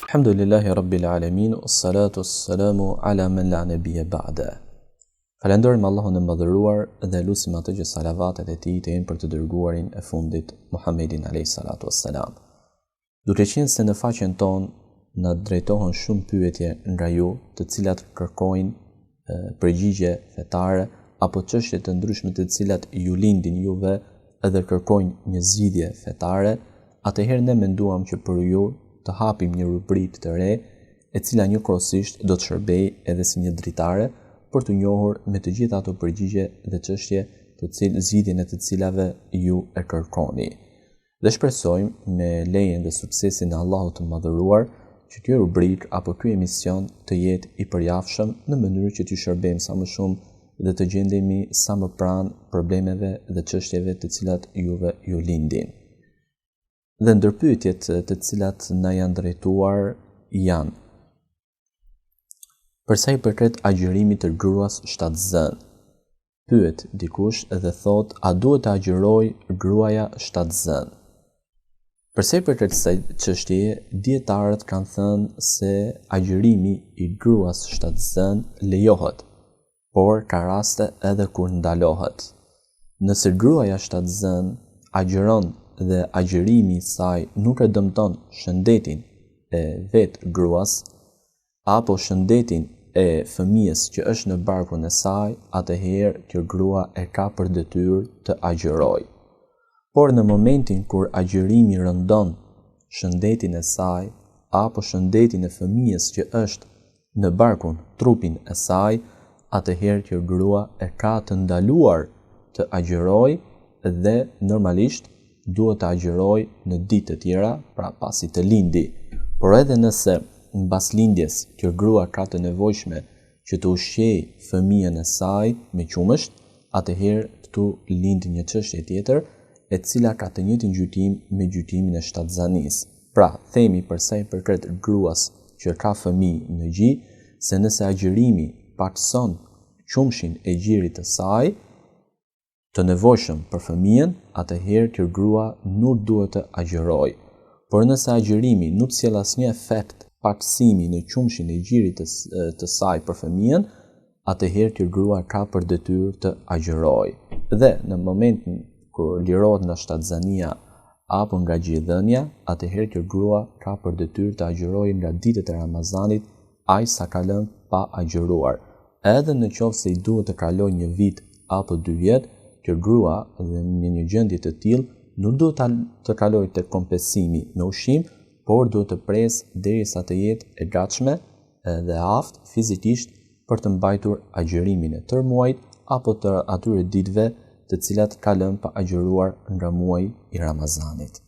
Alhamdulillahi Rabbil Alamin, salatu salamu ala man la nabiyya ba'da. Falenderojmë Allahun e Madhëruar dhe lutim atë që salavatet e tij të jenë për të dërguarin e fundit Muhammedin alayhi salatu wassalam. Duke qenë se në faqen tonë na drejtohen shumë pyetje nga ju, të cilat kërkojnë përgjigje fetare apo çështje të ndryshme të cilat ju lindin juve edhe kërkojnë një zgjidhje fetare, atëherë ne menduam që për ju të hapim një rubrikë të re, e cila njëkohësisht do të shërbejë edhe si një dritare për të njohur me të gjitha ato përgjigje dhe çështje zgjidhjen e të cilave ju e kërkoni. Dhe shpresojmë me lejen dhe suksesin e Allahut të Madhëruar që kjo rubrikë apo ky emision të jetë i përjafshëm në mënyrë që t'ju shërbejmë sa më shumë dhe të gjendemi sa më pranë problemeve dhe çështjeve të cilat juve ju lindin. Dhe ndër pyetjet të cilat na janë drejtuar janë: për sa i përket agjërimit të gruas shtatzën, pyet dikush dhe thot, a duhet të agjërojë gruaja shtatzën? Për sa i përket kësaj çështjeje, dietarët kanë thënë se agjërimi i gruas shtatzën lejohet, por ka raste edhe kur ndalohet. Nëse gruaja shtatzën agjëron dhe agjërimi i saj nuk e dëmton shëndetin e vetë gruas apo shëndetin e fëmijës që është në barkun e saj, atëherë kjo grua e ka për detyrë të agjërojë. Por në momentin kur agjërimi rëndon shëndetin e saj apo shëndetin e fëmijës që është në barkun, trupin e saj, atëherë kjo grua e ka të ndaluar të agjërojë dhe normalisht duhet të agjërojë në ditë të tjera, pra pasi të lindi. Por edhe nëse mbas lindjes kjo grua ka të nevojshme që të ushqejë fëmijën e saj me qumësht, atëherë këtu lind një çështje tjetër, e cila ka të njëjtin gjykim me gjykimin e shtatzanisë. Pra, themi për sa i përket gruas që ka fëmijë në gjë, se nëse agjërimi pakson qumshin e gjirit të saj, të nevojshëm për fëmijën, atëherë kjo grua nuk duhet të agjërojë. Por nëse agjërimi nuk sjell asnjë efekt paksimi në qumshin e gjirit të saj për fëmijën, atëherë kjo grua ka për detyrë të agjërojë. Dhe në momentin kur lirohet nga shtatzania apo nga gjidhënia, atëherë kjo grua ka për detyrë të agjërojë nga ditët e Ramazanit aq sa ka lënë pa agjëruar. Edhe në qoftë se i duhet të kalojë një vit apo 2 vjet, kjo grua dhe në një gjendje të tillë nuk duhet të kalojë tek kompensimi me ushqim, por duhet të presë derisa të jetë e gatshme dhe aftë fizikisht për të mbajtur agjërimin e tërë muajit apo të atyre ditëve të cilat ka lënë pa agjëruar nga muaji i Ramazanit.